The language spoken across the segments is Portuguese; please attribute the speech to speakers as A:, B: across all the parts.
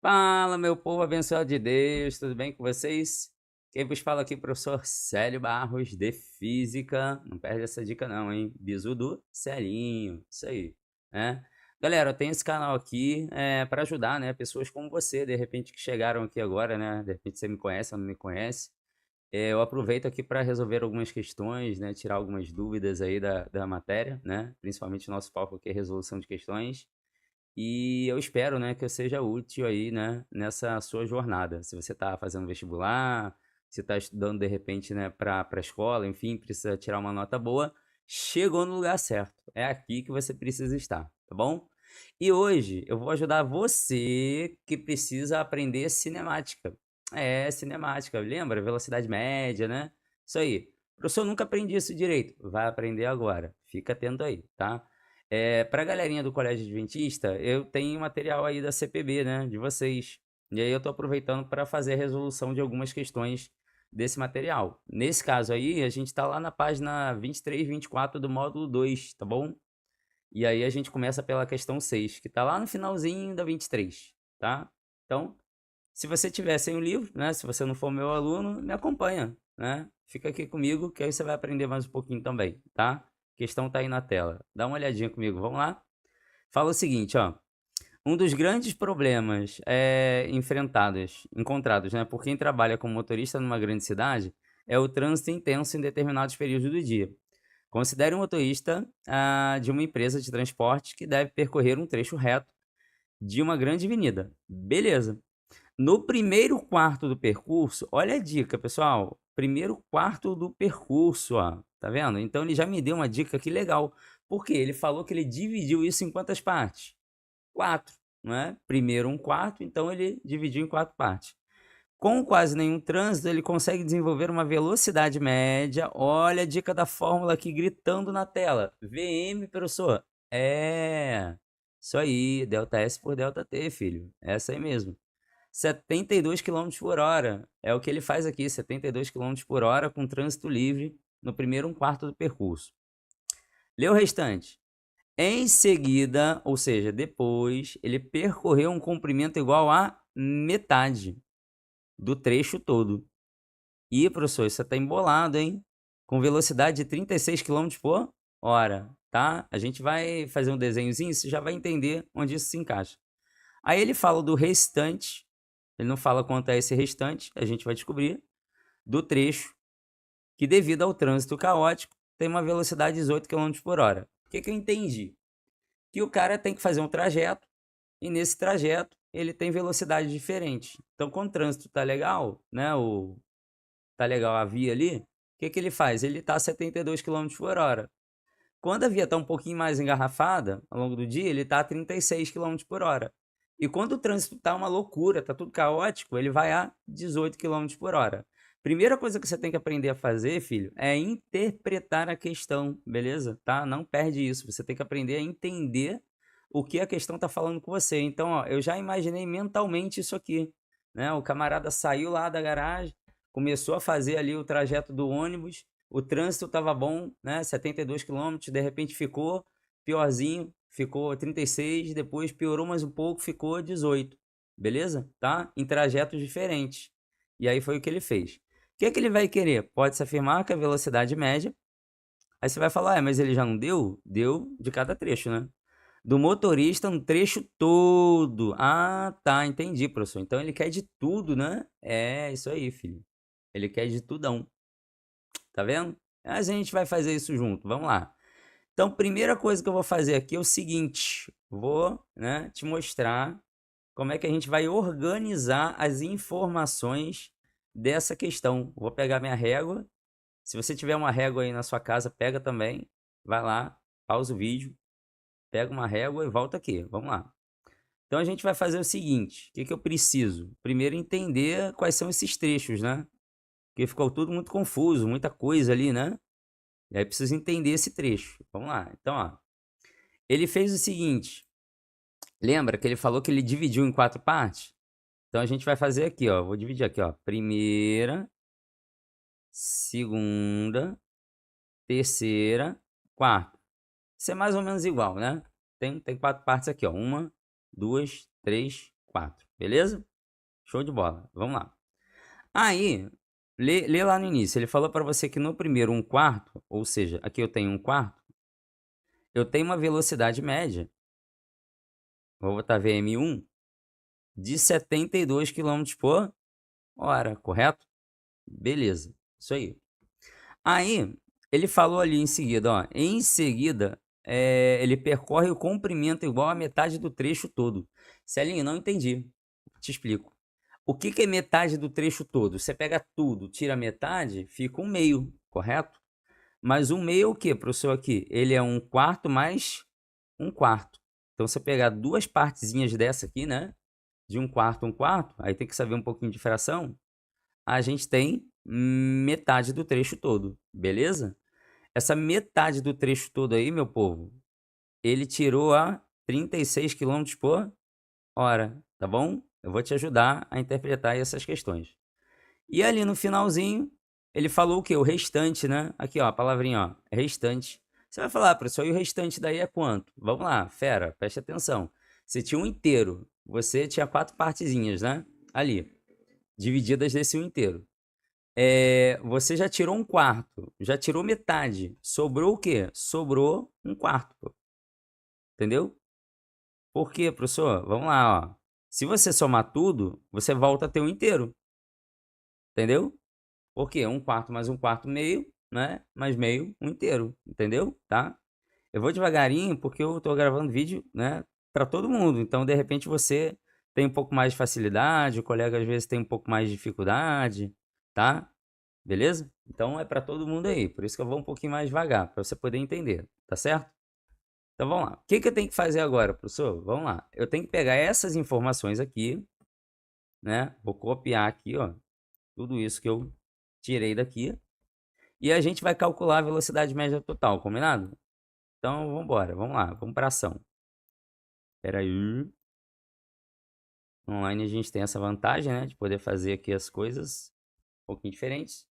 A: Fala, meu povo abençoado de Deus, tudo bem com vocês? Quem vos fala aqui, professor Célio Barros, de Física. Não perde essa dica não, hein? Bizu do Celinho, isso aí, né? Galera, eu tenho esse canal aqui para ajudar, né? Pessoas como você, de repente, que chegaram aqui agora, né? De repente você me conhece ou não me conhece. Eu aproveito aqui para resolver algumas questões, né? Tirar algumas dúvidas aí da matéria, né? Principalmente o nosso foco aqui é resolução de questões. E eu espero, né, que eu seja útil aí, né, nessa sua jornada. Se você está fazendo vestibular, se está estudando de repente, né, para a escola, enfim, precisa tirar uma nota boa, chegou no lugar certo. É aqui que você precisa estar, tá bom? E hoje eu vou ajudar você que precisa aprender cinemática. É, cinemática, lembra? Velocidade média, né? Isso aí. Professor, nunca aprendi isso direito. Vai aprender agora. Fica atento aí, tá? Pra galerinha do Colégio Adventista, eu tenho material aí da CPB, né, de vocês. E aí eu tô aproveitando para fazer a resolução de algumas questões desse material. Nesse caso aí, a gente tá lá na página 23, 24 do módulo 2, tá bom? E aí a gente começa pela questão 6, que tá lá no finalzinho da 23, tá? Então, se você tiver sem o livro, né, se você não for meu aluno, me acompanha, né? Fica aqui comigo, que aí você vai aprender mais um pouquinho também, tá? A questão tá aí na tela. Dá uma olhadinha comigo, vamos lá? Fala o seguinte, ó. Um dos grandes problemas encontrados, né, por quem trabalha como motorista numa grande cidade é o trânsito intenso em determinados períodos do dia. Considere um motorista de uma empresa de transporte que deve percorrer um trecho reto de uma grande avenida. Beleza. No primeiro quarto do percurso, olha a dica, pessoal. Primeiro quarto do percurso, ó. Tá vendo? Então ele já me deu uma dica aqui legal. Porque ele falou que ele dividiu isso em quantas partes? Quatro, não é? Primeiro um quarto, então ele dividiu em quatro partes. Com quase nenhum trânsito, ele consegue desenvolver uma velocidade média. Olha a dica da fórmula aqui gritando na tela. VM, professor. Isso aí, delta S por delta T, filho. Essa aí mesmo. 72 quilômetros por hora. É o que ele faz aqui, 72 quilômetros por hora com trânsito livre no primeiro um quarto do percurso. Lê o restante. Em seguida, ou seja, depois, ele percorreu um comprimento igual a metade do trecho todo. E, professor, isso tá embolado, hein? Com velocidade de 36 quilômetros por hora, tá? A gente vai fazer um desenhozinho, você já vai entender onde isso se encaixa. Aí ele fala do restante, ele não fala quanto é esse restante, a gente vai descobrir, do trecho, que devido ao trânsito caótico, tem uma velocidade de 18 quilômetros por hora. O que eu entendi? Que o cara tem que fazer um trajeto, e nesse trajeto ele tem velocidade diferente. Então, quando o trânsito tá legal, né, tá legal a via ali, o que ele faz? Ele tá a 72 quilômetros por hora. Quando a via tá um pouquinho mais engarrafada, ao longo do dia, ele tá a 36 quilômetros por hora. E quando o trânsito tá uma loucura, tá tudo caótico, ele vai a 18 quilômetros por hora. Primeira coisa que você tem que aprender a fazer, filho, é interpretar a questão, beleza? Tá? Não perde isso. Você tem que aprender a entender o que a questão tá falando com você. Então, ó, eu já imaginei mentalmente isso aqui, né? O camarada saiu lá da garagem, começou a fazer ali o trajeto do ônibus, o trânsito estava bom, né? 72 quilômetros, de repente ficou piorzinho, ficou 36, depois piorou mais um pouco, ficou 18, beleza? Tá? Em trajetos diferentes. E aí foi o que ele fez. O que é que ele vai querer? Pode-se afirmar que a velocidade média. Aí você vai falar, mas ele já não deu? Deu de cada trecho, né? Do motorista no trecho todo. Ah, tá, entendi, professor. Então ele quer de tudo, né? É, isso aí, filho. Ele quer de tudão. Tá vendo? Mas a gente vai fazer isso junto. Vamos lá. Então, primeira coisa que eu vou fazer aqui é o seguinte: vou, né, te mostrar como é que a gente vai organizar as informações dessa questão. Vou pegar minha régua. Se você tiver uma régua aí na sua casa, pega também. Vai lá, pausa o vídeo, pega uma régua e volta aqui. Vamos lá. Então a gente vai fazer o seguinte: o que que eu preciso? Primeiro entender quais são esses trechos, né? Porque ficou tudo muito confuso, muita coisa ali, né? E aí precisa entender esse trecho. Vamos lá. Então, ó, ele fez o seguinte. Lembra que ele falou que ele dividiu em quatro partes? Então a gente vai fazer aqui, ó. Vou dividir aqui, ó. Primeira, segunda, terceira, quarta. Isso é mais ou menos igual, né? Tem quatro partes aqui, ó. Uma, duas, três, quatro. Beleza? Show de bola. Vamos lá. Aí, lê lá no início. Ele falou para você que no primeiro 1/4, ou seja, aqui eu tenho 1/4, eu tenho uma velocidade média, vou botar VM1, de 72 quilômetros por hora, correto? Beleza, isso aí. Aí, ele falou ali em seguida, ó, em seguida, ele percorre o comprimento igual a metade do trecho todo. Celinho, não entendi. Te explico. O que que é metade do trecho todo? Você pega tudo, tira metade, fica um meio, correto? Mas um meio é o que, professor, aqui? Ele é 1/4 mais 1/4. Então, você pegar duas partezinhas dessa aqui, né? De 1/4, 1/4, aí tem que saber um pouquinho de fração. A gente tem metade do trecho todo, beleza? Essa metade do trecho todo aí, meu povo, ele tirou a 36 quilômetros por hora, tá bom? Eu vou te ajudar a interpretar essas questões. E ali no finalzinho, ele falou o quê? O restante, né? Aqui, ó, a palavrinha, ó, restante. Você vai falar, professor, e o restante daí é quanto? Vamos lá, fera, preste atenção. Você tinha um inteiro, você tinha 4 partezinhas, né? Ali, divididas desse um inteiro. Você já tirou 1/4, já tirou metade. Sobrou o quê? Sobrou 1/4, pô. Entendeu? Por quê, professor? Vamos lá, ó. Se você somar tudo, você volta a ter um inteiro. Entendeu? Por quê? 1/4 mais 1/4, meio, né? Mais meio, um inteiro. Entendeu? Tá? Eu vou devagarinho porque eu tô gravando vídeo, né? Para todo mundo. Então, de repente, você tem um pouco mais de facilidade, o colega às vezes tem um pouco mais de dificuldade, tá? Beleza? Então é para todo mundo aí. Por isso que eu vou um pouquinho mais devagar, para você poder entender, tá certo? Então vamos lá. O que que eu tenho que fazer agora, professor? Vamos lá. Eu tenho que pegar essas informações aqui, né? Vou copiar aqui, ó, tudo isso que eu tirei daqui. E a gente vai calcular a velocidade média total, combinado? Então vamos embora, vamos lá, vamos para ação. Espera aí. Online a gente tem essa vantagem, né? De poder fazer aqui as coisas um pouquinho diferentes.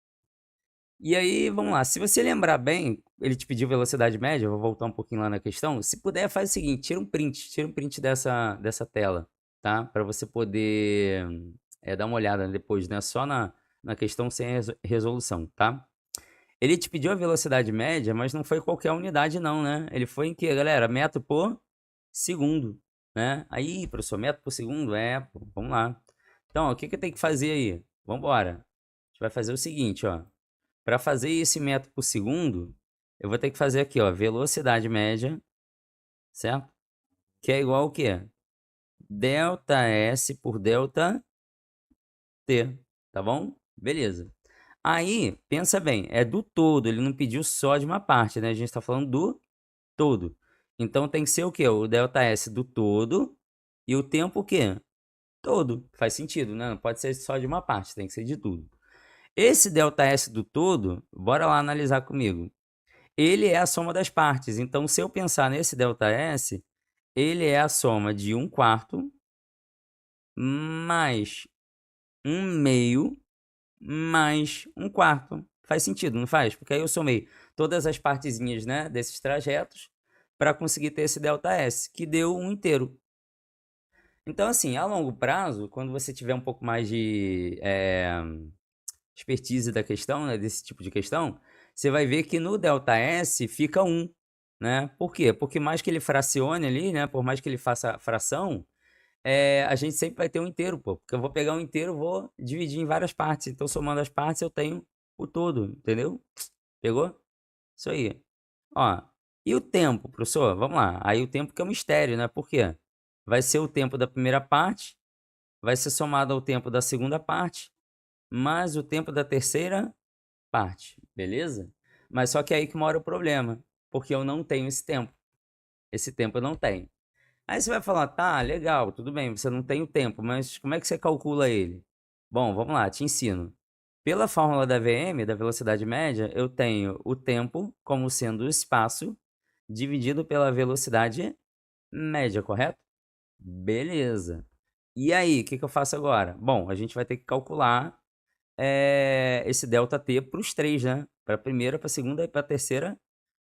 A: E aí, vamos lá, se você lembrar bem, ele te pediu velocidade média, eu vou voltar um pouquinho lá na questão. Se puder, faz o seguinte, tira um print dessa tela, tá? Para você poder dar uma olhada depois, né? Só na questão sem resolução, tá? Ele te pediu a velocidade média, mas não foi qualquer unidade não, né? Ele foi em que, galera? Metro por segundo, né? Aí, professor, metro por segundo? Pô, vamos lá. Então, ó, o que que eu tenho que fazer aí? Vamos embora. A gente vai fazer o seguinte, ó. Para fazer esse metro por segundo, eu vou ter que fazer aqui, ó, velocidade média, certo? Que é igual ao quê? Delta S por delta T, tá bom? Beleza. Aí, pensa bem, é do todo, ele não pediu só de uma parte, né? A gente está falando do todo. Então tem que ser o quê? O delta S do todo e o tempo o quê? Todo. Faz sentido, né? Não pode ser só de uma parte, tem que ser de tudo. Esse delta S do todo, bora lá analisar comigo. Ele é a soma das partes. Então, se eu pensar nesse ΔS, ele é a soma de 1/4 mais 1/2 mais 1/4. Faz sentido, não faz? Porque aí eu somei todas as partezinhas, né, desses trajetos para conseguir ter esse ΔS, que deu um inteiro. Então, assim, a longo prazo, quando você tiver um pouco mais de expertise da questão, né, desse tipo de questão, você vai ver que no ΔS fica 1, né? Por quê? Porque mais que ele fracione ali, né, por mais que ele faça fração, a gente sempre vai ter um inteiro, pô, porque eu vou pegar um inteiro, vou dividir em várias partes, então somando as partes eu tenho o todo, entendeu? Pegou? Isso aí. Ó, e o tempo, professor? Vamos lá. Aí o tempo que é um mistério, né? Por quê? Vai ser o tempo da primeira parte, vai ser somado ao tempo da segunda parte, mais o tempo da terceira parte, beleza? Mas só que aí que mora o problema, porque eu não tenho esse tempo. Esse tempo eu não tenho. Aí você vai falar, tá, legal, tudo bem, você não tem o tempo, mas como é que você calcula ele? Bom, vamos lá, te ensino. Pela fórmula da VM, da velocidade média, eu tenho o tempo como sendo o espaço dividido pela velocidade média, correto? Beleza. E aí, o que que eu faço agora? Bom, a gente vai ter que calcular esse ΔT para os três, né? Para a primeira, para a segunda e para a terceira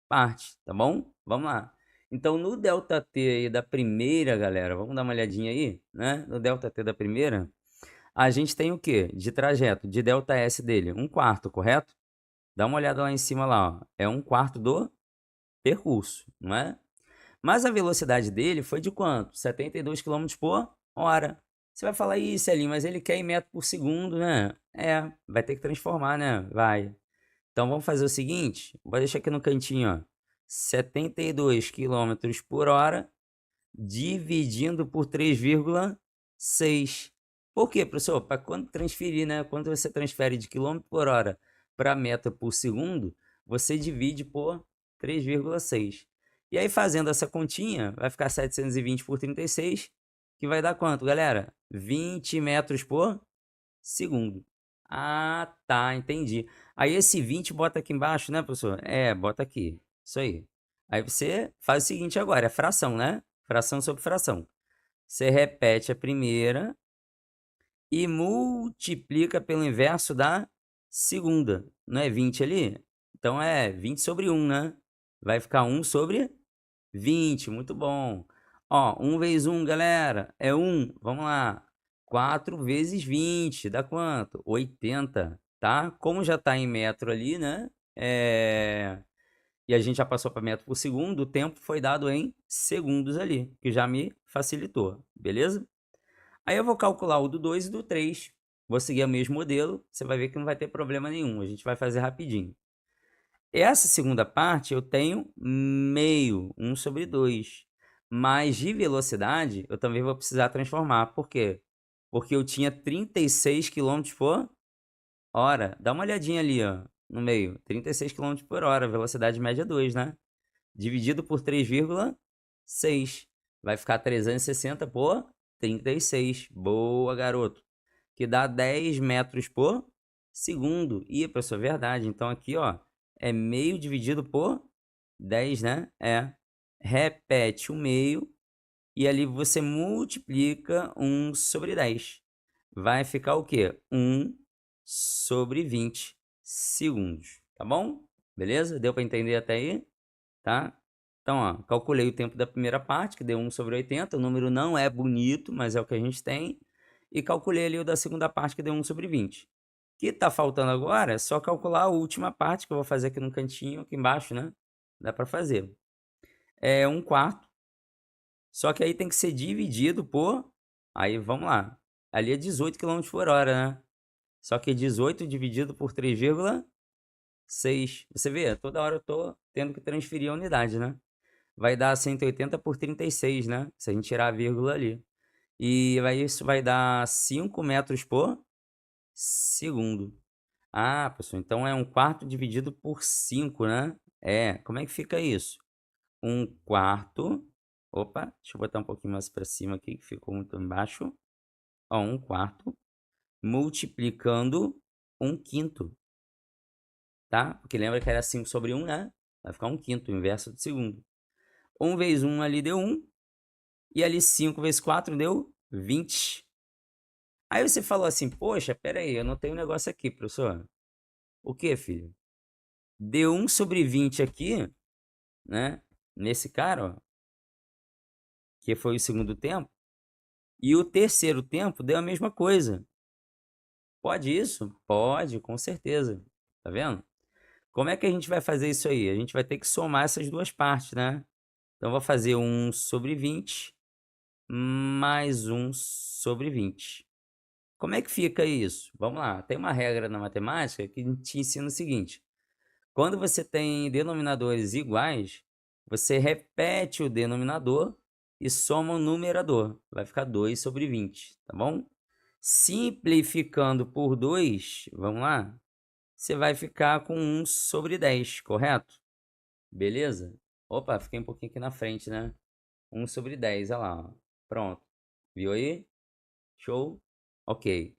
A: parte, tá bom? Vamos lá. Então, no ΔT aí da primeira, galera, vamos dar uma olhadinha aí, né? No ΔT da primeira, a gente tem o quê? De trajeto, de ΔS dele, 1/4, correto? Dá uma olhada lá em cima lá, ó. É 1/4 do percurso, não é? Mas a velocidade dele foi de quanto? 72 quilômetros por hora. Você vai falar, ih, Celinho, mas ele quer em metro por segundo, né? É, vai ter que transformar, né? Vai. Então vamos fazer o seguinte, vou deixar aqui no cantinho, ó. 72 quilômetros por hora dividindo por 3,6. Por quê, professor? Para quando transferir, né? Quando você transfere de quilômetro por hora para metro por segundo, você divide por 3,6. E aí, fazendo essa continha, vai ficar 720 por 36, que vai dar quanto, galera? 20 metros por segundo. Ah, tá, entendi. Aí esse 20 bota aqui embaixo, né, professor? É, bota aqui. Isso aí. Aí você faz o seguinte agora, é fração, né? Fração sobre fração. Você repete a primeira e multiplica pelo inverso da segunda. Não é 20 ali? Então é 20 sobre 1, né? Vai ficar 1 sobre 20, muito bom. Ó, 1 vezes 1, galera, é 1. Vamos lá. 4 vezes 20, dá quanto? 80, tá? Como já tá em metro ali, né? E a gente já passou para metro por segundo, o tempo foi dado em segundos ali, que já me facilitou, beleza? Aí eu vou calcular o do 2 e do 3. Vou seguir o mesmo modelo, você vai ver que não vai ter problema nenhum, a gente vai fazer rapidinho. Essa segunda parte eu tenho meio, 1 sobre 2. Mas de velocidade eu também vou precisar transformar. Por quê? Porque eu tinha 36 quilômetros por hora. Dá uma olhadinha ali, ó, no meio. 36 quilômetros por hora, velocidade média 2, né? Dividido por 3,6. Vai ficar 360 por 36. Boa, garoto. Que dá 10 metros por segundo. Ih, professor, verdade. Então aqui, ó, é meio dividido por 10, né? É. Repete o meio e ali você multiplica 1 sobre 10. Vai ficar o quê? 1 sobre 20 segundos. Tá bom? Beleza? Deu para entender até aí? Tá? Então, ó, calculei o tempo da primeira parte, que deu 1 sobre 80. O número não é bonito, mas é o que a gente tem. E calculei ali o da segunda parte, que deu 1 sobre 20. O que está faltando agora é só calcular a última parte, que eu vou fazer aqui no cantinho, aqui embaixo, né? Dá para fazer. É 1/4. Só que aí tem que ser dividido por... Aí, vamos lá. Ali é 18 quilômetros por hora, né? Só que 18 dividido por 3,6. Você vê, toda hora eu tô tendo que transferir a unidade, né? Vai dar 180 por 36, né? Se a gente tirar a vírgula ali. E isso vai dar 5 metros por segundo. Ah, pessoal, então é 1/4 dividido por 5, né? É, como é que fica isso? 1/4. Opa, deixa eu botar um pouquinho mais para cima aqui, que ficou muito embaixo. Ó, 1/4 multiplicando 1/5, tá? Porque lembra que era 5 sobre 1, né? Vai ficar 1/5, o inverso de segundo. 1 vezes 1 ali deu 1. E ali 5 vezes 4 deu 20. Aí você falou assim, poxa, pera aí, eu não tenho um negócio aqui, professor. O que, filho? Deu 1 sobre 20 aqui, né? Nesse cara, ó, que foi o segundo tempo. E o terceiro tempo deu a mesma coisa. Pode isso? Pode, com certeza. Tá vendo? Como é que a gente vai fazer isso aí? A gente vai ter que somar essas duas partes, né? Então, eu vou fazer 1 sobre 20 mais 1 sobre 20. Como é que fica isso? Vamos lá, tem uma regra na matemática que te ensina o seguinte: quando você tem denominadores iguais, você repete o denominador e soma o numerador. Vai ficar 2 sobre 20, tá bom? Simplificando por 2, vamos lá, você vai ficar com 1 sobre 10, correto? Beleza? Opa, fiquei um pouquinho aqui na frente, né? 1 sobre 10, olha lá, ó. Pronto. Viu aí? Show? Ok.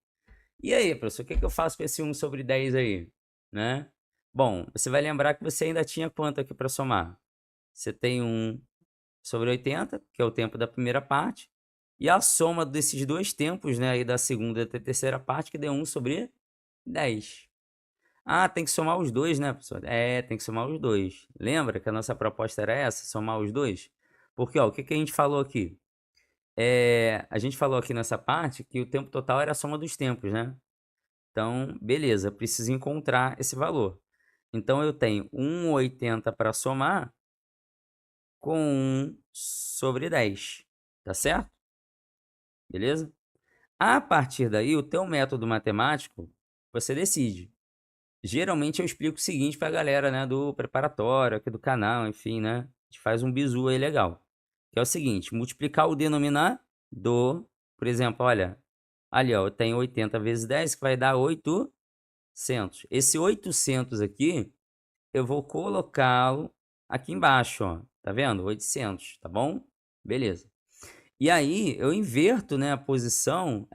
A: E aí, professor, o que eu faço com esse 1 sobre 10 aí, né? Bom, você vai lembrar que você ainda tinha quanto aqui para somar? Você tem 1 sobre 80, que é o tempo da primeira parte, e a soma desses dois tempos, né, aí da segunda e da terceira parte, que deu 1 sobre 10. Ah, tem que somar os dois, né, professor? É, tem que somar os dois. Lembra que a nossa proposta era essa, somar os dois? Porque, ó, o que que a gente falou aqui? A gente falou aqui nessa parte que o tempo total era a soma dos tempos, né? Então, beleza, eu preciso encontrar esse valor. Então, eu tenho 1,80 para somar com 1/10, tá certo? Beleza? A partir daí, o teu método matemático, você decide. Geralmente eu explico o seguinte para a galera, né, do preparatório aqui do canal, enfim, né? A gente faz um bizu aí legal. Que é o seguinte, multiplicar o denominador, por exemplo, olha, ali ó, eu tenho 80 vezes 10 que vai dar 800. Esse 800 aqui, eu vou colocá-lo aqui embaixo, ó, tá vendo? 800, tá bom? Beleza. E aí eu inverto, né, a posição,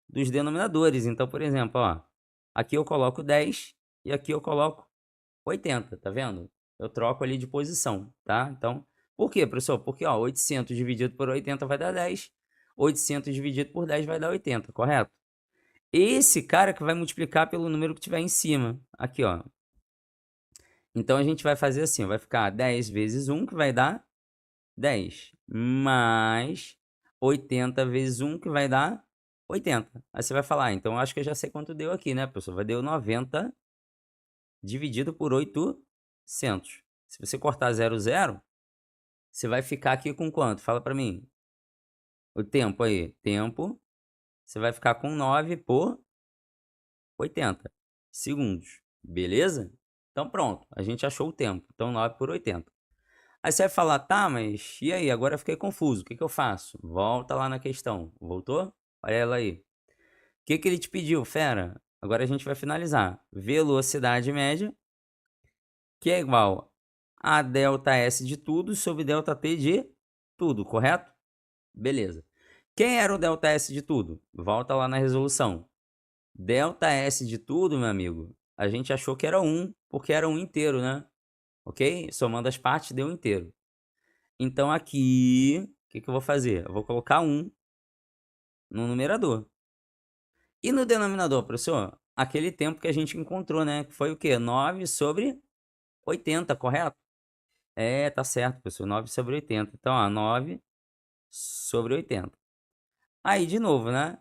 A: dos denominadores. Então, por exemplo, ó, aqui eu coloco 10 e aqui eu coloco 80, tá vendo? Eu troco ali de posição, tá? Então, por quê, professor? Porque, ó, 800 dividido por 80 vai dar 10, 800 dividido por 10 vai dar 80, correto? Esse cara que vai multiplicar pelo número que tiver em cima, aqui, ó. Então, a gente vai fazer assim, ó, vai ficar 10 vezes 1, que vai dar 10, mais 80 vezes 1, que vai dar 80. Aí você vai falar: "Ah, então acho que eu já sei quanto deu aqui, né, professor? Vai deu 90 dividido por 800". Se você cortar 00, você vai ficar aqui com quanto? Fala para mim. O tempo aí, tempo, você vai ficar com 9 por 80 segundos, beleza? Então pronto, a gente achou o tempo, então 9 por 80. Aí você vai falar: "Tá, mas e aí? Agora eu fiquei confuso, o que que eu faço?". Volta lá na questão. Voltou? Olha ela aí. O que que ele te pediu, fera? Agora a gente vai finalizar. Velocidade média, que é igual a delta S de tudo sobre delta T de tudo, correto? Beleza. Quem era o delta S de tudo? Volta lá na resolução. Delta S de tudo, meu amigo, a gente achou que era 1, porque era um inteiro, né? Ok? Somando as partes deu um inteiro. Então aqui, o que que eu vou fazer? Eu vou colocar 1 no numerador. E no denominador, professor? Aquele tempo que a gente encontrou, né? Que foi o quê? 9 sobre 80, correto? É, tá certo, professor. 9 sobre 80. Então, ó, 9 sobre 80. Aí, de novo, né?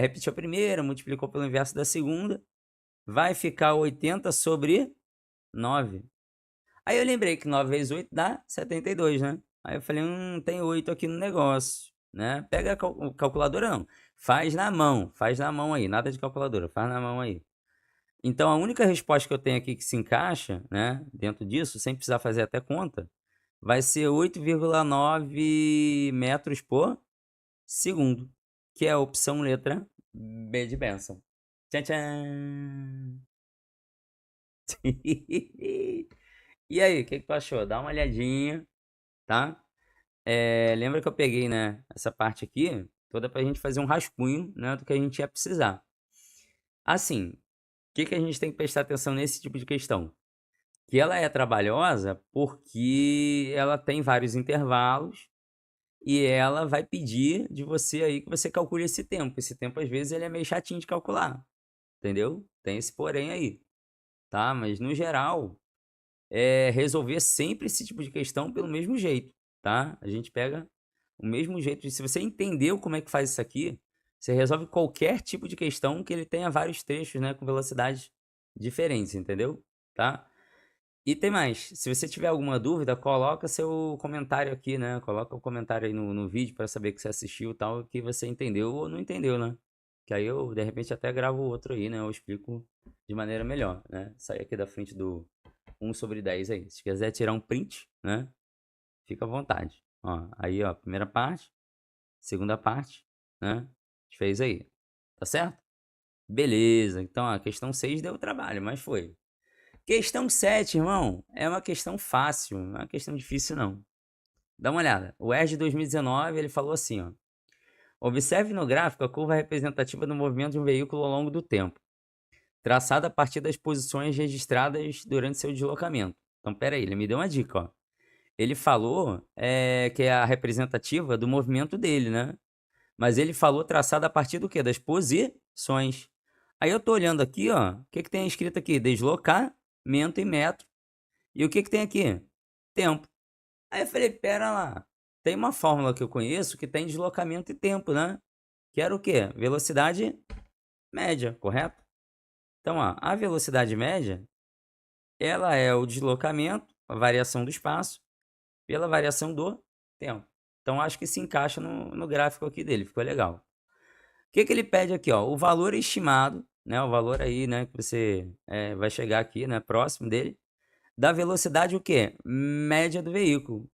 A: Repetiu a primeira, multiplicou pelo inverso da segunda. Vai ficar 80 sobre 9. Aí eu lembrei que 9 vezes 8 dá 72, né? Aí eu falei: tem 8 aqui no negócio, né? Pega a calculadora não, faz na mão aí, nada de calculadora, faz na mão aí. Então a única resposta que eu tenho aqui que se encaixa, né, dentro disso, sem precisar fazer até conta, vai ser 8,9 metros por segundo, que é a opção letra B de bênção. Tchan, tchan. E aí, o que que tu achou? Dá uma olhadinha, tá? Lembra que eu peguei, né, essa parte aqui toda pra gente fazer um rascunho, né, do que a gente ia precisar. Assim, o que que a gente tem que prestar atenção nesse tipo de questão? Que ela é trabalhosa porque ela tem vários intervalos e ela vai pedir de você aí que você calcule esse tempo. Esse tempo, às vezes, ele é meio chatinho de calcular, entendeu? Tem esse porém aí, tá? Mas no geral, resolver sempre esse tipo de questão pelo mesmo jeito, tá? A gente pega o mesmo jeito de se você entendeu como é que faz isso aqui, você resolve qualquer tipo de questão que ele tenha vários trechos, né, com velocidades diferentes, entendeu? Tá? E tem mais, se você tiver alguma dúvida, coloca seu comentário aqui, né? Coloca o comentário aí no vídeo para saber que você assistiu e tal, que você entendeu ou não entendeu, né? Que aí eu, de repente, até gravo outro aí, né? Eu explico de maneira melhor, né? Sair aqui da frente do 1 sobre 10 aí. Se quiser tirar um print, né? Fica à vontade. Ó, aí, ó, primeira parte, segunda parte, né? A gente fez aí. Tá certo? Beleza. Então, a questão 6 deu trabalho, mas foi. Questão 7, irmão, é uma questão fácil, não é uma questão difícil, não. Dá uma olhada. O ERG de 2019, ele falou assim, ó. Observe no gráfico a curva representativa do movimento de um veículo ao longo do tempo, traçada a partir das posições registradas durante seu deslocamento. Então, pera aí, ele me deu uma dica, ó. Ele falou que é a representativa do movimento dele, né? Mas ele falou traçada a partir do quê? Das posições. Aí eu tô olhando aqui, ó, o que que tem escrito aqui? Deslocamento em metro. E o que que tem aqui? Tempo. Aí eu falei: "Pera lá, tem uma fórmula que eu conheço que tem deslocamento e tempo, né, que era o quê? Velocidade média, correto?". Então, ó, a velocidade média, ela é o deslocamento, a variação do espaço, pela variação do tempo. Então acho que se encaixa no gráfico aqui dele, ficou legal. O que que ele pede aqui, ó? O valor estimado, né, o valor aí, né, que você, vai chegar aqui, né, próximo dele, da velocidade o quê? Média do veículo.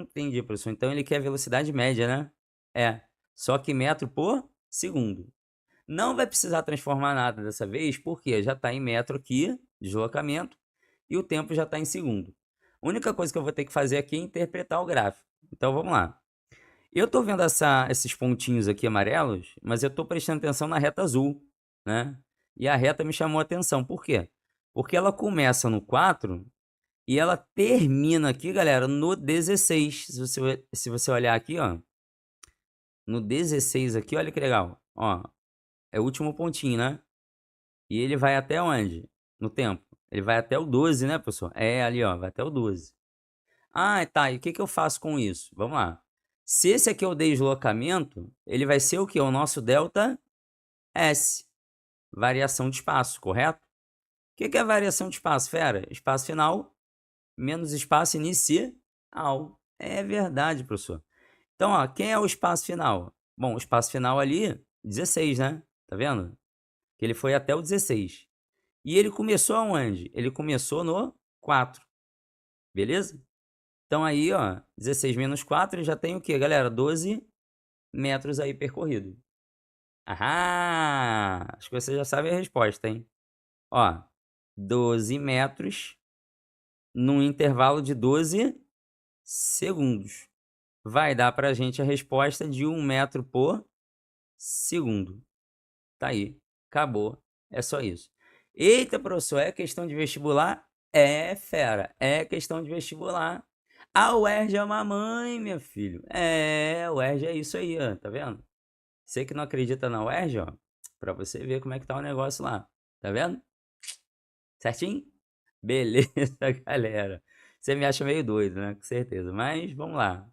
A: Entendi, professor. Então ele quer a velocidade média, né? É, só que metro por segundo. Não vai precisar transformar nada dessa vez, porque já está em metro aqui, deslocamento, e o tempo já está em segundo. A única coisa que eu vou ter que fazer aqui é interpretar o gráfico. Então vamos lá. Eu estou vendo esses pontinhos aqui amarelos, mas eu estou prestando atenção na reta azul, né? E a reta me chamou a atenção. Por quê? Porque ela começa no 4 e ela termina aqui, galera, no 16. Se você olhar aqui, ó, no 16 aqui, olha que legal. Ó, é o último pontinho, né? E ele vai até onde? No tempo. Ele vai até o 12, né, professor? É, ali, ó, vai até o 12. Ah, tá. E o que que eu faço com isso? Vamos lá. Se esse aqui é o deslocamento, ele vai ser o quê? O nosso delta S, variação de espaço, correto? O que que é variação de espaço, fera? Espaço final menos espaço inicial. É verdade, professor. Então, ó, quem é o espaço final? Bom, o espaço final ali, 16, né? Tá vendo? Que ele foi até o 16. E ele começou aonde? Ele começou no 4, beleza? Então aí, ó, 16 menos 4 já tem o quê, galera? 12 metros aí percorrido. Ah, acho que você já sabe a resposta, hein? Ó, 12 metros num intervalo de 12 segundos. Vai dar pra gente a resposta de 1 metro por segundo. Tá aí, acabou, é só isso. Eita, professor, é questão de vestibular? É, fera, é questão de vestibular. A UERJ é uma mãe, meu filho. É, a UERJ é isso aí, ó, tá vendo? Você que não acredita na UERJ, ó, pra você ver como é que tá o negócio lá. Tá vendo? Certinho? Beleza, galera. Você me acha meio doido, né? Com certeza. Mas vamos lá,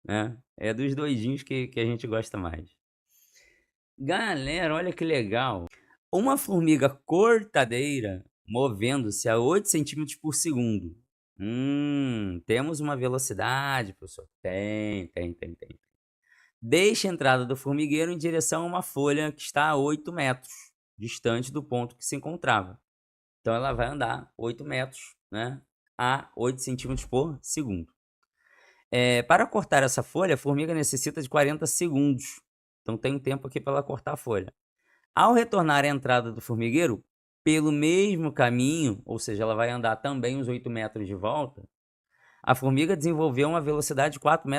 A: né? É dos doidinhos que a gente gosta mais. Galera, olha que legal. Uma formiga cortadeira movendo-se a 8 centímetros por segundo. Temos uma velocidade, professor. Tem. Deixe a entrada do formigueiro em direção a uma folha que está a 8 metros, distante do ponto que se encontrava. Então ela vai andar 8 metros, né, a 8 centímetros por segundo. Para cortar essa folha, a formiga necessita de 40 segundos. Então tem um tempo aqui para ela cortar a folha. Ao retornar à entrada do formigueiro, pelo mesmo caminho, ou seja, ela vai andar também uns 8 metros de volta, a formiga desenvolveu uma velocidade de 4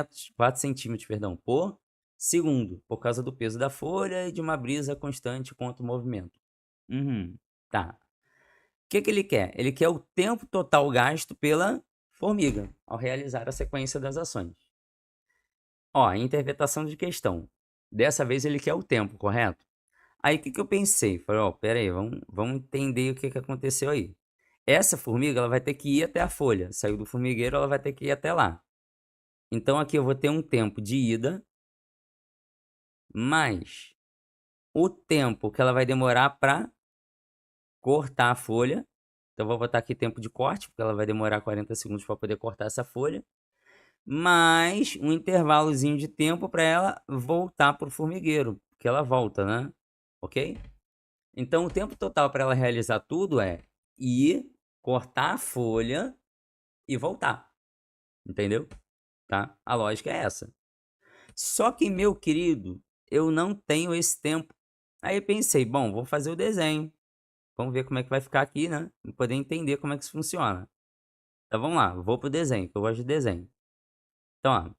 A: centímetros, perdão, por segundo, por causa do peso da folha e de uma brisa constante contra o movimento. Tá. O que que ele quer? Ele quer o tempo total gasto pela formiga ao realizar a sequência das ações. Ó, interpretação de questão. Dessa vez ele quer o tempo, correto? Aí o que que eu pensei? Falei, ó, pera aí, vamos entender o que que aconteceu aí. Essa formiga, ela vai ter que ir até a folha. Saiu do formigueiro, ela vai ter que ir até lá. Então aqui eu vou ter um tempo de ida, mais o tempo que ela vai demorar para cortar a folha. Então vou botar aqui tempo de corte, porque ela vai demorar 40 segundos para poder cortar essa folha. Mais um intervalozinho de tempo para ela voltar para o formigueiro, porque ela volta, né? Ok? Então o tempo total para ela realizar tudo é ir, cortar a folha e voltar. Entendeu? Tá? A lógica é essa. Só que, meu querido, eu não tenho esse tempo. Aí eu pensei, bom, vou fazer o desenho. Vamos ver como é que vai ficar aqui, né? Pra poder entender como é que isso funciona. Então vamos lá, vou pro desenho, que eu gosto de desenho. Então, ó,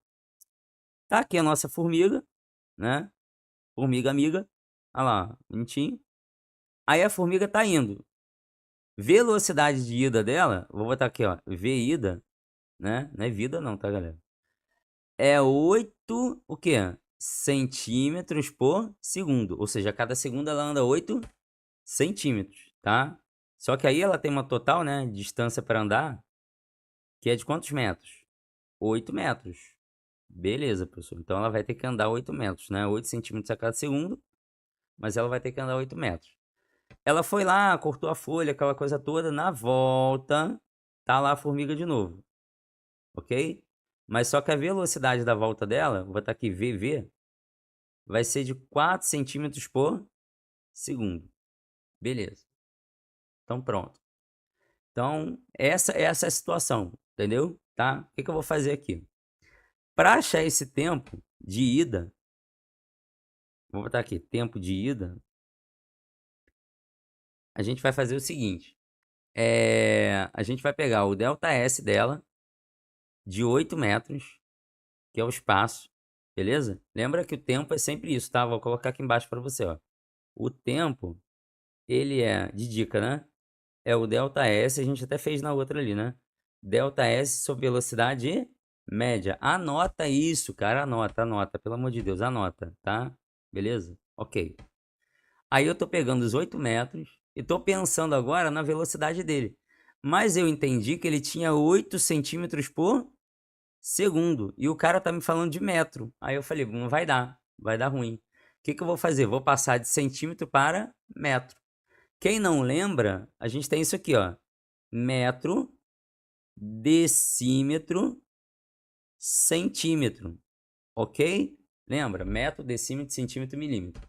A: tá aqui a nossa formiga, né? Formiga amiga. Olha lá, bonitinho. Aí a formiga tá indo. Velocidade de ida dela, vou botar aqui, ó, V ida, né? Não é vida não, tá, galera? É 8 o quê? Centímetros por segundo. Ou seja, a cada segundo ela anda 8 centímetros, tá? Só que aí ela tem uma total, né, distância para andar, que é de quantos metros? 8 metros. Beleza, professor. Então ela vai ter que andar 8 metros, né? 8 centímetros a cada segundo, mas ela vai ter que andar 8 metros. Ela foi lá, cortou a folha, aquela coisa toda. Na volta, tá lá a formiga de novo, ok? Mas só que a velocidade da volta dela, vou botar aqui VV, vai ser de 4 centímetros por segundo. Beleza. Então pronto. Então essa é a situação, entendeu? Tá? O que que eu vou fazer aqui? Para achar esse tempo de ida, vou botar aqui, tempo de ida, a gente vai fazer o seguinte. A gente vai pegar o ΔS dela, de 8 metros, que é o espaço, beleza? Lembra que o tempo é sempre isso, tá? Vou colocar aqui embaixo para você, ó. O tempo, ele é, de dica, né? É o ΔS, a gente até fez na outra ali, né? ΔS sobre velocidade média. Anota isso, cara, anota, pelo amor de Deus, anota, tá? Beleza? Ok. Aí eu tô pegando os 8 metros e tô pensando agora na velocidade dele. Mas eu entendi que ele tinha 8 centímetros por segundo. E o cara tá me falando de metro. Aí eu falei, não vai dar ruim. O que que eu vou fazer? Vou passar de centímetro para metro. Quem não lembra, a gente tem isso aqui, ó. Metro, decímetro, centímetro. Ok? Lembra? Metro, decímetro, centímetro, milímetro.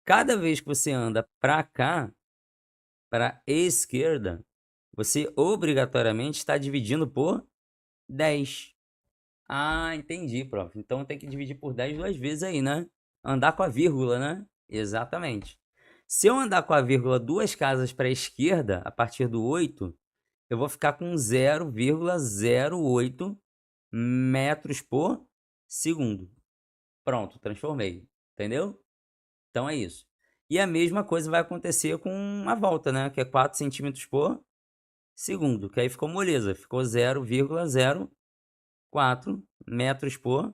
A: Cada vez que você anda para cá, para a esquerda, você obrigatoriamente está dividindo por 10. Ah, entendi, prof. Então tem que dividir por 10 duas vezes aí, né? Andar com a vírgula, né? Exatamente. Se eu andar com a vírgula duas casas para a esquerda, a partir do 8, eu vou ficar com 0,08 metros por segundo. Pronto, transformei. Entendeu? Então é isso. E a mesma coisa vai acontecer com a volta, né? Que é 4 centímetros por segundo. Que aí ficou moleza. Ficou 0,04 metros por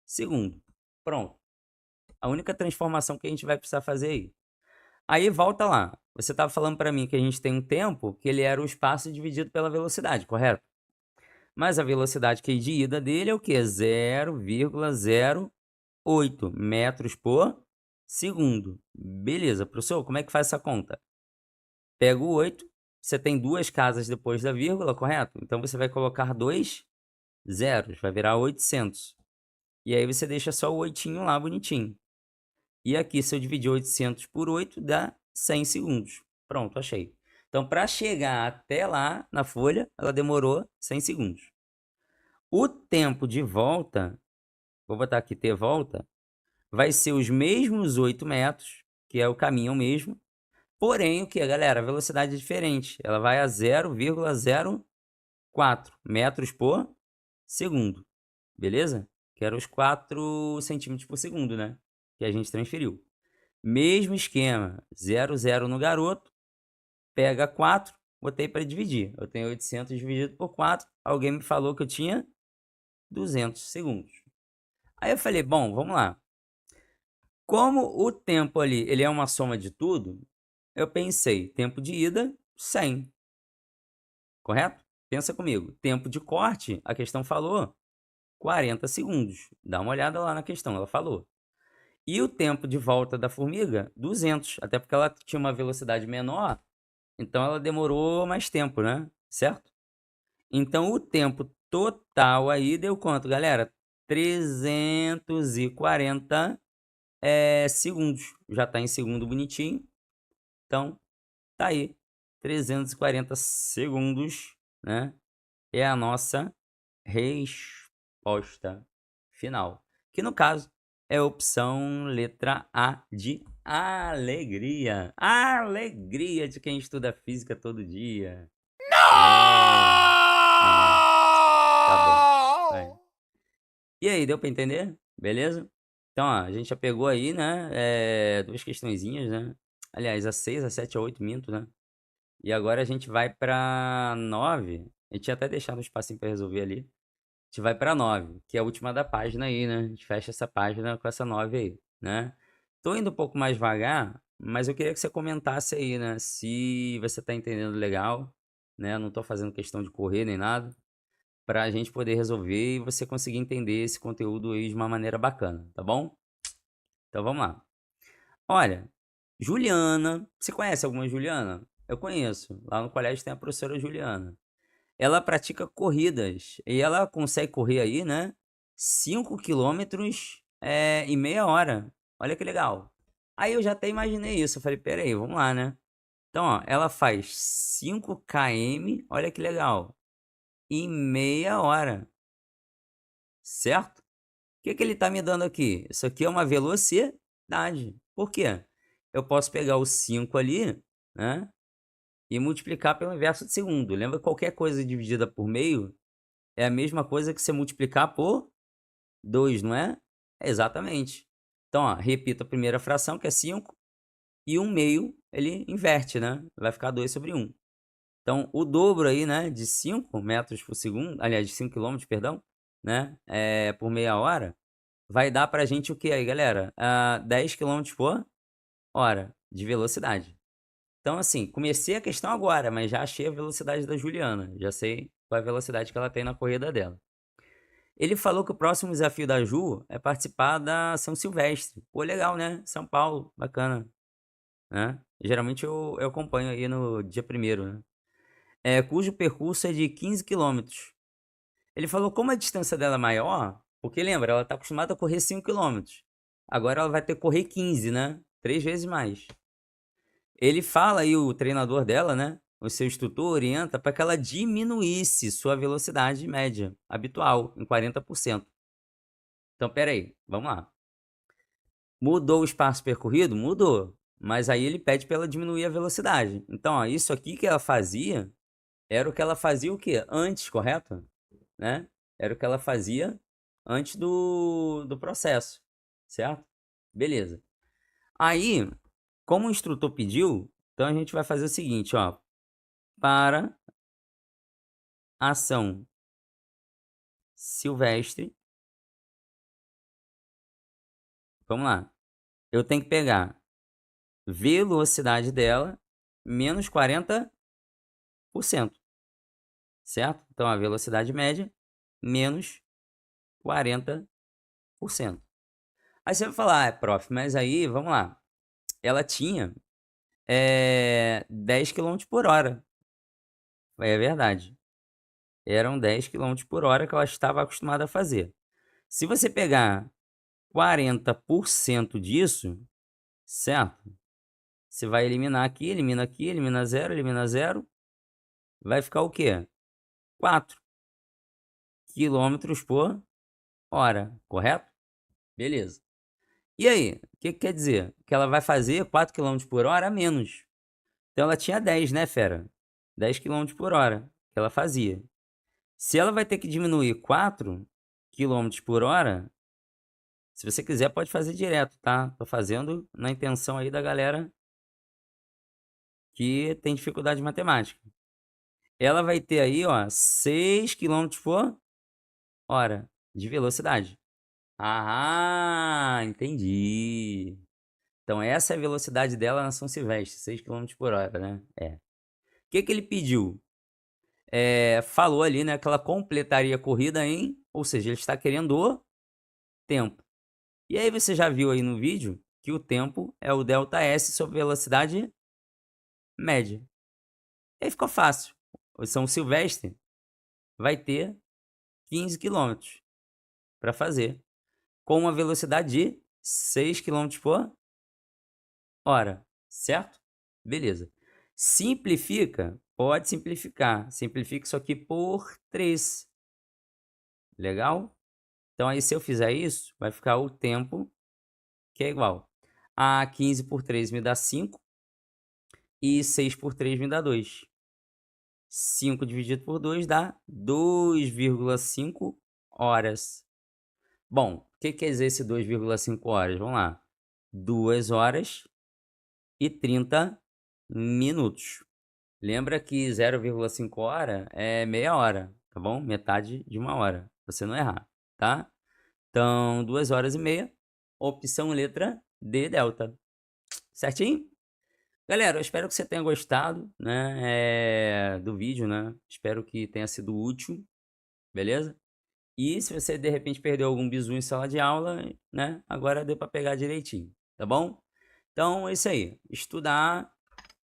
A: segundo. Pronto. A única transformação que a gente vai precisar fazer aí. Aí volta lá. Você estava falando para mim que a gente tem um tempo que ele era o espaço dividido pela velocidade, correto? Mas a velocidade que de ida dele é o quê? 0,08 metros por segundo. Beleza, professor, como é que faz essa conta? Pega o 8, você tem duas casas depois da vírgula, correto? Então você vai colocar dois zeros, vai virar 800. E aí você deixa só o oitinho lá bonitinho. E aqui, se eu dividir 800 por 8, dá 100 segundos. Pronto, achei. Então, para chegar até lá na folha, ela demorou 100 segundos. O tempo de volta, vou botar aqui T volta, vai ser os mesmos 8 metros, que é o caminho mesmo. Porém, o que, galera? A velocidade é diferente. Ela vai a 0,04 metros por segundo. Beleza? Que era os 4 centímetros por segundo, né? Que a gente transferiu. Mesmo esquema. 0,0 no garoto. Pega 4. Botei para dividir. Eu tenho 800 dividido por 4. Alguém me falou que eu tinha 200 segundos. Aí eu falei, bom, vamos lá. Como o tempo ali, ele é uma soma de tudo, eu pensei, tempo de ida, 100. Correto? Pensa comigo. Tempo de corte, a questão falou 40 segundos. Dá uma olhada lá na questão, ela falou. E o tempo de volta da formiga, 200. Até porque ela tinha uma velocidade menor, então ela demorou mais tempo, né? Certo? Então o tempo total aí deu quanto, galera? 340 segundos. Já está em segundo bonitinho. Então, tá aí. 340 segundos, né? É a nossa resposta final. Que no caso é a opção letra A de alegria. Alegria de quem estuda física todo dia. Tá bom. Vai. E aí, deu para entender? Beleza? Então, ó, a gente já pegou aí, né? Duas questõezinhas, né? Aliás, a 6, a 7, a 8, minto, né? E agora a gente vai para 9. A gente tinha até deixado um espacinho para resolver ali. A gente vai para 9, que é a última da página aí, né? A gente fecha essa página com essa 9 aí, né? Tô indo um pouco mais devagar, mas eu queria que você comentasse aí, né? Se você tá entendendo legal, né? Não tô fazendo questão de correr nem nada. para a gente poder resolver e você conseguir entender esse conteúdo aí de uma maneira bacana, tá bom? Então vamos lá. Olha, Juliana, você conhece alguma Juliana? Eu conheço. Lá no colégio tem a professora Juliana. Ela pratica corridas e ela consegue correr aí, né? 5 quilômetros em meia hora. Olha que legal. Aí eu já até imaginei isso. Eu falei, peraí, vamos lá, né? Então, ó, ela faz 5 km, olha que legal, em meia hora, certo? O que que ele tá me dando aqui? Isso aqui é uma velocidade. Por quê? Eu posso pegar o 5 ali, né? E multiplicar pelo inverso de segundo. Lembra que qualquer coisa dividida por meio é a mesma coisa que você multiplicar por 2, não é? Exatamente. Então, ó, repito a primeira fração, que é 5, e 1 meio, ele inverte, né? Vai ficar 2 sobre 1. Então, o dobro aí, né, de 5 metros por segundo, aliás, de 5 quilômetros, perdão, né, por meia hora, vai dar pra gente o que aí, galera? 10 quilômetros por hora de velocidade. Então, assim, comecei a questão agora, mas já achei a velocidade da Juliana. Já sei qual é a velocidade que ela tem na corrida dela. Ele falou que o próximo desafio da Ju é participar da São Silvestre. Pô, legal, né? São Paulo, bacana, né? Geralmente eu acompanho aí no dia primeiro, né? Cujo percurso é de 15 quilômetros. Ele falou como a distância dela é maior, porque lembra, ela está acostumada a correr 5 quilômetros. Agora ela vai ter que correr 15, né? 3 vezes mais. Ele fala aí, o treinador dela, né? O seu instrutor orienta para que ela diminuísse sua velocidade média habitual em 40%. Então, pera aí, vamos lá. Mudou o espaço percorrido? Mudou. Mas aí ele pede para ela diminuir a velocidade. Então, ó, isso aqui que ela fazia era o que ela fazia o quê? Antes, correto? Né? Era o que ela fazia antes do processo, certo? Beleza. Aí, como o instrutor pediu, então a gente vai fazer o seguinte, ó. Para ação silvestre, vamos lá. Eu tenho que pegar velocidade dela menos 40%, certo? Então a velocidade média menos 40%. Aí você vai falar, prof, mas aí, vamos lá. Ela tinha 10 quilômetros por hora. É verdade. Eram 10 quilômetros por hora que ela estava acostumada a fazer. Se você pegar 40% disso, certo? Você vai eliminar aqui, elimina zero, vai ficar o quê? 4 quilômetros por hora, correto? Beleza. E aí, o que que quer dizer? Que ela vai fazer 4 quilômetros por hora a menos. Então ela tinha 10, né, fera? 10 quilômetros por hora que ela fazia. Se ela vai ter que diminuir 4 quilômetros por hora, se você quiser pode fazer direto, tá? Tô fazendo na intenção aí da galera que tem dificuldade de matemática. Ela vai ter aí, ó, 6 quilômetros por hora de velocidade. Ah, entendi. Então essa é a velocidade dela na São Silvestre, 6 quilômetros por hora, né? É. O que que ele pediu? Falou ali, né, que ela completaria a corrida em, ou seja, ele está querendo o tempo. E aí você já viu aí no vídeo que o tempo é o delta S sobre velocidade média. E aí ficou fácil. O São Silvestre vai ter 15 quilômetros para fazer, com uma velocidade de 6 quilômetros por hora, certo? Beleza. Simplifica? Pode simplificar. Simplifica isso aqui por 3. Legal? Então aí se eu fizer isso, vai ficar o tempo que é igual a 15 por 3 me dá 5 e 6 por 3 me dá 2. 5 dividido por 2 dá 2,5 horas. Bom, o que quer dizer esse 2,5 horas? Vamos lá. 2 horas e 30 minutos. Lembra que 0,5 hora é meia hora, tá bom? Metade de uma hora, pra você não errar, tá? Então, 2 horas e meia, opção letra D, delta. Certinho? Galera, eu espero que você tenha gostado, né, do vídeo, né? Espero que tenha sido útil. beleza? E se você de repente perdeu algum bizu em sala de aula, né? Agora deu para pegar direitinho, tá bom? Então é isso aí, estudar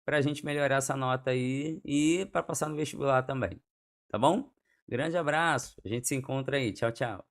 A: para a gente melhorar essa nota aí e para passar no vestibular também, tá bom? Grande abraço, a gente se encontra aí, tchau, tchau.